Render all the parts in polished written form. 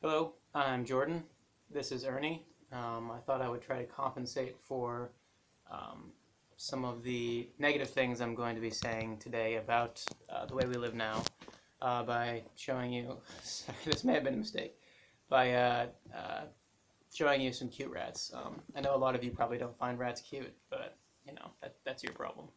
Hello, I'm Jordan. This is Ernie. I thought I would try to compensate for um, some of the negative things I'm going to be saying today about the way we live now by showing you, sorry, this may have been a mistake, by showing you some cute rats. I know a lot of you probably don't find rats cute, but that's your problem.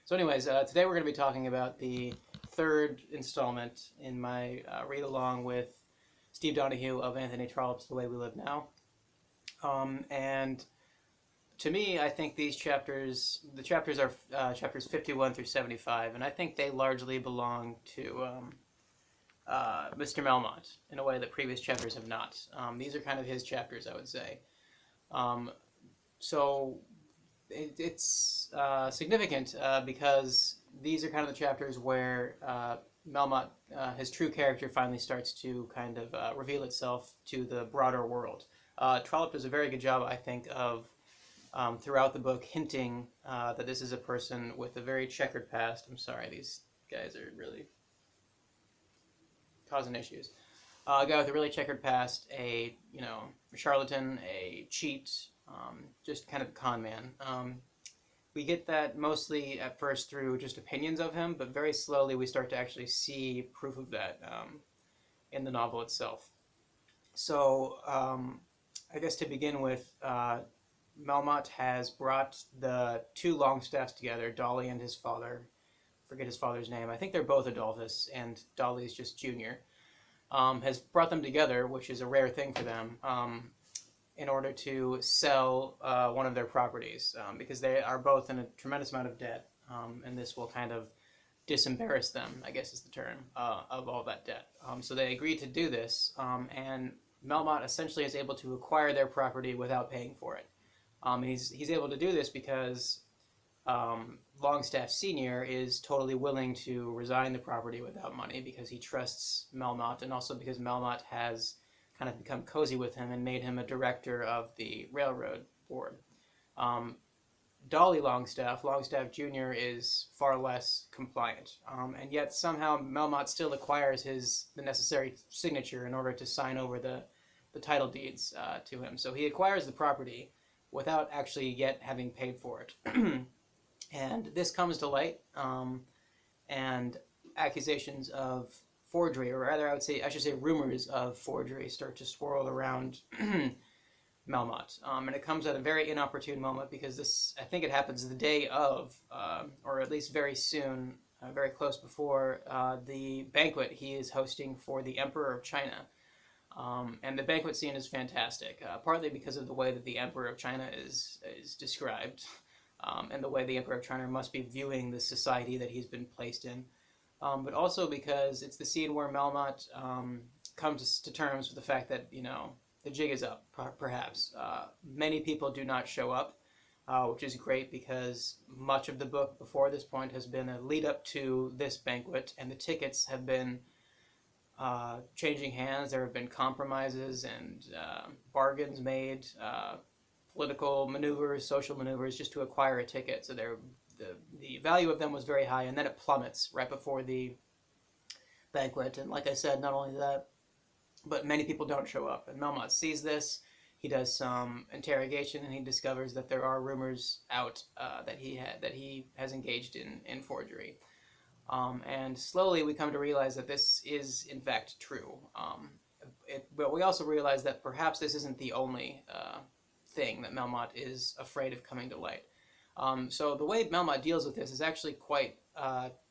So anyways, today we're going to be talking about the third installment in my read-along with Steve Donahue of Anthony Trollope's The Way We Live Now. And to me, I think the chapters are chapters 51 through 75, and I think they largely belong to Mr. Melmotte in a way that previous chapters have not. These are kind of his chapters, I would say. Um, so it's significant because these are kind of the chapters where Melmotte, his true character, finally starts to kind of reveal itself to the broader world. Trollope does a very good job, I think, of throughout the book hinting that this is a person with a very checkered past. I'm sorry, these guys are really causing issues. A guy with a really checkered past, a charlatan, a cheat, just kind of a con man. We get that mostly at first through just opinions of him, but very slowly we start to actually see proof of that in the novel itself. So I guess to begin with, Melmotte has brought the two Longstaffs together, Dolly and his father. Forget his father's name. I think they're both Adolphus, and Dolly is just Junior. Has brought them together, which is a rare thing for them, in order to sell one of their properties, because they are both in a tremendous amount of debt, and this will kind of disembarrass them, I guess is the term, of all that debt. So they agree to do this, and Melmotte essentially is able to acquire their property without paying for it. He's able to do this because Longstaff Sr. is totally willing to resign the property without money because he trusts Melmotte, and also because Melmotte has kind of become cozy with him and made him a director of the railroad board. Dolly Longstaff Jr. is far less compliant, and yet somehow Melmotte still acquires the necessary signature in order to sign over the title deeds to him. So he acquires the property without actually yet having paid for it. And this comes to light, and accusations of forgery, or rather I should say rumors of forgery, start to swirl around Melmotte. And it comes at a very inopportune moment because I think it happens the day of, or at least very soon, very close before, the banquet he is hosting for the Emperor of China. And the banquet scene is fantastic, partly because of the way that the Emperor of China is described, and the way the Emperor of China must be viewing the society that he's been placed in. But also because it's the scene where Melmotte comes to terms with the fact that, the jig is up, perhaps. Many people do not show up, which is great because much of the book before this point has been a lead up to this banquet, and the tickets have been changing hands. There have been compromises and bargains made, political maneuvers, social maneuvers, just to acquire a ticket. So the value of them was very high, and then it plummets right before the banquet. And like I said, not only that, but many people don't show up. And Melmotte sees this. He does some interrogation, and he discovers that there are rumors out that he has engaged in forgery. And slowly we come to realize that this is in fact true. But we also realize that perhaps this isn't the only thing that Melmotte is afraid of coming to light. So the way Melmotte deals with this is actually quite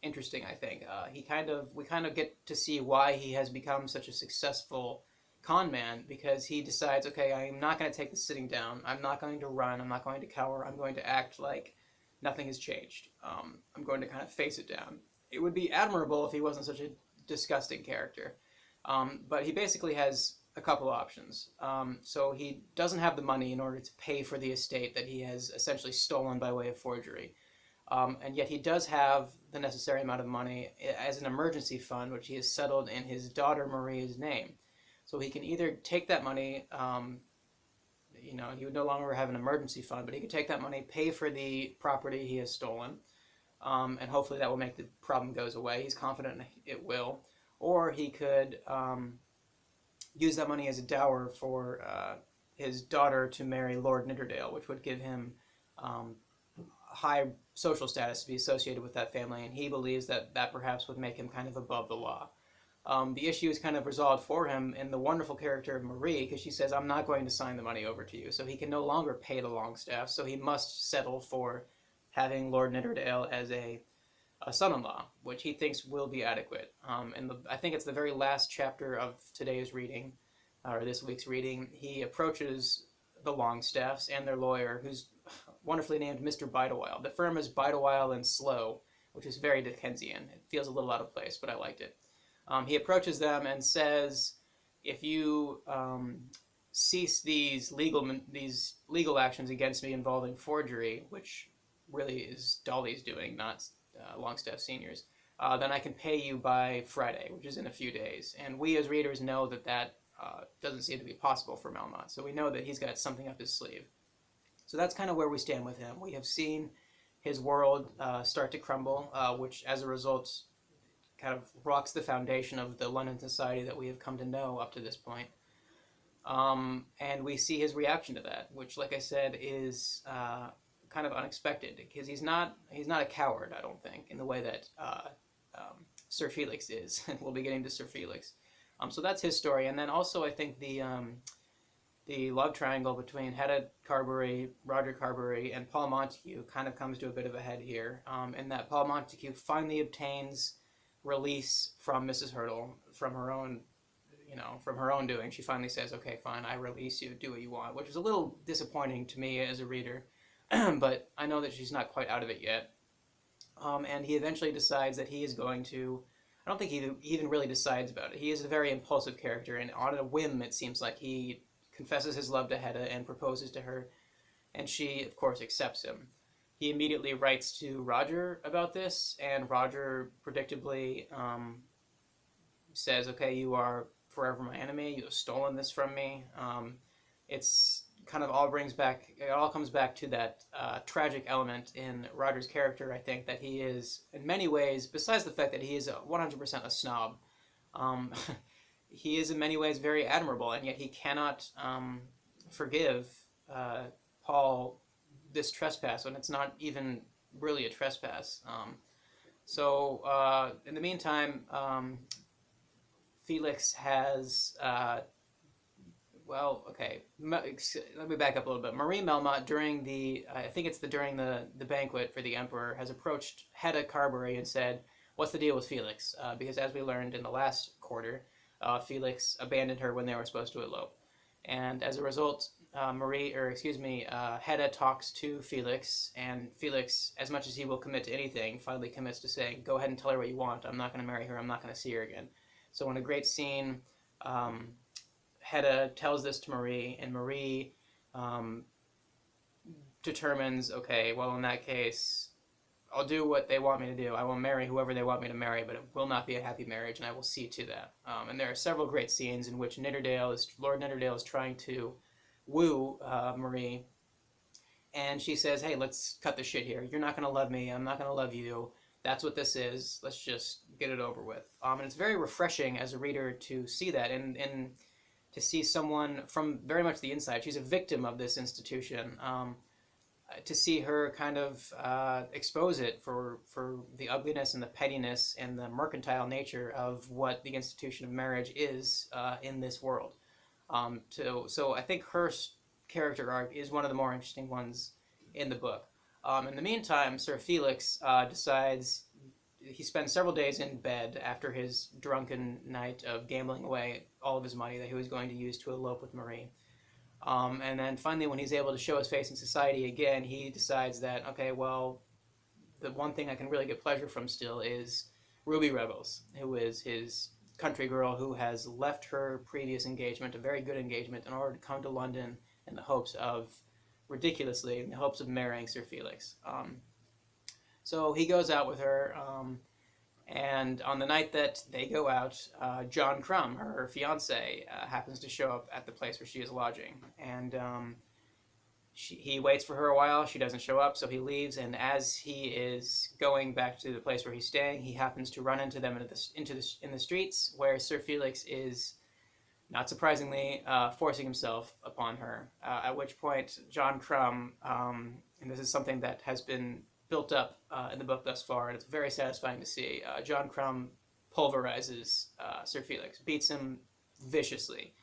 interesting, I think. We kind of get to see why he has become such a successful con man, because he decides, okay, I'm not going to take this sitting down. I'm not going to run. I'm not going to cower. I'm going to act like nothing has changed. I'm going to kind of face it down. It would be admirable if he wasn't such a disgusting character. But he basically has a couple options. So he doesn't have the money in order to pay for the estate that he has essentially stolen by way of forgery. And yet he does have the necessary amount of money as an emergency fund, which he has settled in his daughter Maria's name. So he can either take that money, he would no longer have an emergency fund, but he could take that money, pay for the property he has stolen, and hopefully that will make the problem goes away. He's confident it will. Or he could use that money as a dower for his daughter to marry Lord Nidderdale, which would give him um, high social status to be associated with that family, and he believes that that perhaps would make him kind of above the law. The issue is kind of resolved for him in the wonderful character of Marie, because she says, I'm not going to sign the money over to you. So he can no longer pay the Longstaff, so he must settle for having Lord Nidderdale as a son-in-law, which he thinks will be adequate. I think it's the very last chapter of today's reading, or this week's reading. He approaches the Longstaffs and their lawyer, who's wonderfully named Mr. Bidewile. The firm is Bidewile and Slow, which is very Dickensian. It feels a little out of place, but I liked it. He approaches them and says, if you cease these legal actions against me involving forgery, which really is Dolly's doing, not Longstaff Senior's, then I can pay you by Friday, which is in a few days. And we as readers know that that doesn't seem to be possible for Melmotte, so we know that he's got something up his sleeve. So that's kind of where we stand with him. We have seen his world start to crumble, which as a result kind of rocks the foundation of the London society that we have come to know up to this point. And we see his reaction to that, which, like I said, is kind of unexpected, because he's not a coward, I don't think, in the way that Sir Felix is. We'll be getting to Sir Felix. So that's his story. And then also I think the love triangle between Hedda Carberry, Roger Carberry, and Paul Montague kind of comes to a bit of a head here, in that Paul Montague finally obtains release from Mrs. Hurdle from her own doing. She finally says, okay, fine, I release you, do what you want, which was a little disappointing to me as a reader, but I know that she's not quite out of it yet. And he eventually decides that he is going to, I don't think he even really decides about it. He is a very impulsive character, and on a whim, it seems like he confesses his love to Hedda and proposes to her, and she, of course, accepts him. He immediately writes to Roger about this, and Roger predictably says, okay, you are forever my enemy, you have stolen this from me. It's kind of it all comes back to that tragic element in Roger's character, I think, that he is, in many ways, besides the fact that he is 100% a snob, he is in many ways very admirable, and yet he cannot forgive Paul this trespass when it's not even really a trespass. So in the meantime, Felix has, let me back up a little bit. Marie Melmotte, during the banquet for the Emperor, has approached Hedda Carberry and said, what's the deal with Felix? Because as we learned in the last quarter, Felix abandoned her when they were supposed to elope. And as a result, Hedda talks to Felix, and Felix, as much as he will commit to anything, finally commits to saying, go ahead and tell her what you want. I'm not going to marry her. I'm not going to see her again. So in a great scene, Hedda tells this to Marie, and Marie determines, okay, well, in that case, I'll do what they want me to do. I will marry whoever they want me to marry, but it will not be a happy marriage, and I will see to that. And there are several great scenes in which Lord Nidderdale is trying to woo Marie, and she says, hey, let's cut the shit here. You're not going to love me. I'm not going to love you. That's what this is. Let's just get it over with. And it's very refreshing as a reader to see that, and to see someone from very much the inside. She's a victim of this institution. To see her kind of expose it for the ugliness and the pettiness and the mercantile nature of what the institution of marriage is in this world. So I think her character arc is one of the more interesting ones in the book. In the meantime, Sir Felix decides, he spends several days in bed after his drunken night of gambling away all of his money that he was going to use to elope with Marie. And then finally, when he's able to show his face in society again, he decides that, okay, well, the one thing I can really get pleasure from still is Ruby Rebels, who is his country girl who has left her previous engagement, a very good engagement, in order to come to London in the hopes of marrying Sir Felix. So he goes out with her, and on the night that they go out, John Crumb, her fiancé, happens to show up at the place where she is lodging. And he waits for her a while. She doesn't show up, so he leaves. And as he is going back to the place where he's staying, he happens to run into them in the streets, where Sir Felix is not surprisingly, forcing himself upon her. At which point, John Crumb, and this is something that has been built up in the book thus far, and it's very satisfying to see. John Crumb pulverizes Sir Felix, beats him viciously,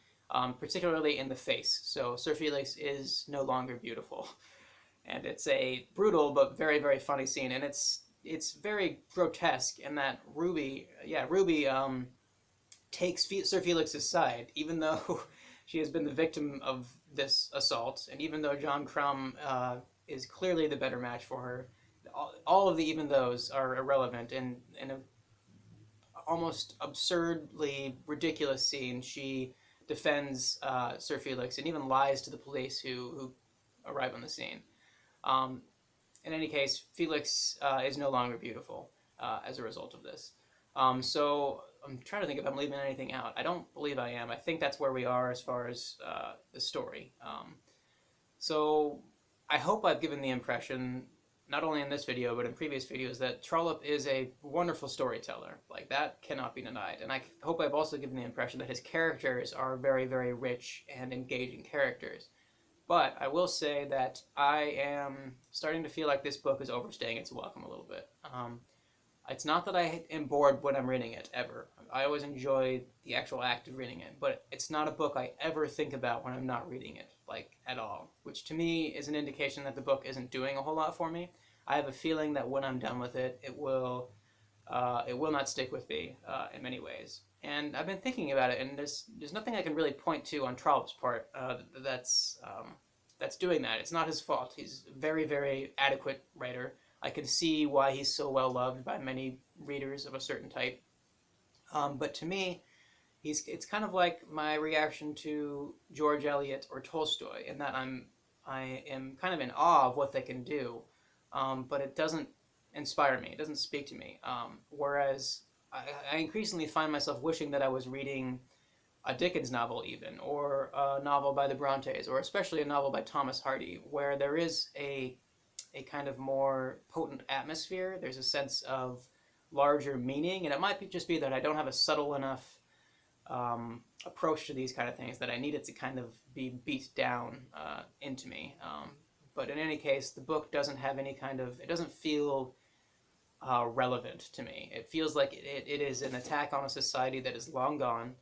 particularly in the face. So Sir Felix is no longer beautiful, and it's a brutal but very very funny scene, and it's very grotesque in that Ruby takes Sir Felix's side, even though she has been the victim of this assault, and even though John Crumb is clearly the better match for her. All of the even those are irrelevant, and in a almost absurdly ridiculous scene, she defends Sir Felix and even lies to the police who arrive on the scene. Um, in any case, Felix is no longer beautiful as a result of this. So I'm trying to think if I'm leaving anything out. I don't believe I am. I think that's where we are as far as the story. So I hope I've given the impression, not only in this video, but in previous videos, that Trollope is a wonderful storyteller. Like, that cannot be denied. And I hope I've also given the impression that his characters are very, very rich and engaging characters. But I will say that I am starting to feel like this book is overstaying its welcome a little bit. It's not that I am bored when I'm reading it, ever. I always enjoy the actual act of reading it, but it's not a book I ever think about when I'm not reading it, like, at all, which to me is an indication that the book isn't doing a whole lot for me. I have a feeling that when I'm done with it, it will not stick with me in many ways. And I've been thinking about it, and there's nothing I can really point to on Trollope's part that's doing that. It's not his fault. He's a very, very adequate writer. I can see why he's so well loved by many readers of a certain type. But to me, it's kind of like my reaction to George Eliot or Tolstoy, in that I am kind of in awe of what they can do, but it doesn't inspire me. It doesn't speak to me. Whereas I increasingly find myself wishing that I was reading a Dickens novel even, or a novel by the Brontes, or especially a novel by Thomas Hardy, where there is a kind of more potent atmosphere. There's a sense of larger meaning, and it might just be that I don't have a subtle enough approach to these kind of things, that I need it to kind of be beat down into me. But in any case, the book doesn't have any kind of, it doesn't feel relevant to me. It feels like it is an attack on a society that is long gone,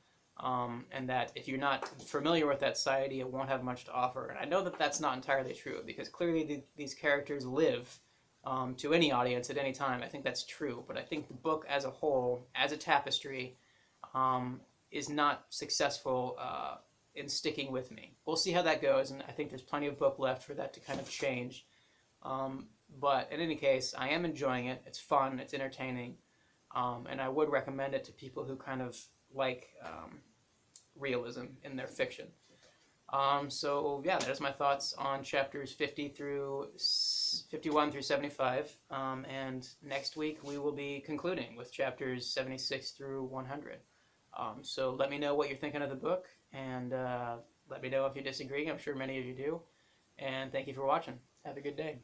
and that if you're not familiar with that society, it won't have much to offer. And I know that that's not entirely true, because clearly these characters live to any audience at any time. I think that's true, but I think the book as a whole, as a tapestry, is not successful in sticking with me. We'll see how that goes, and I think there's plenty of book left for that to kind of change. But in any case, I am enjoying it. It's fun, it's entertaining, and I would recommend it to people who kind of like realism in their fiction. So yeah, there's my thoughts on chapters 51 through 75, and next week we will be concluding with chapters 76 through 100. So let me know what you're thinking of the book, and let me know if you disagree. I'm sure many of you do. And thank you for watching. Have a good day.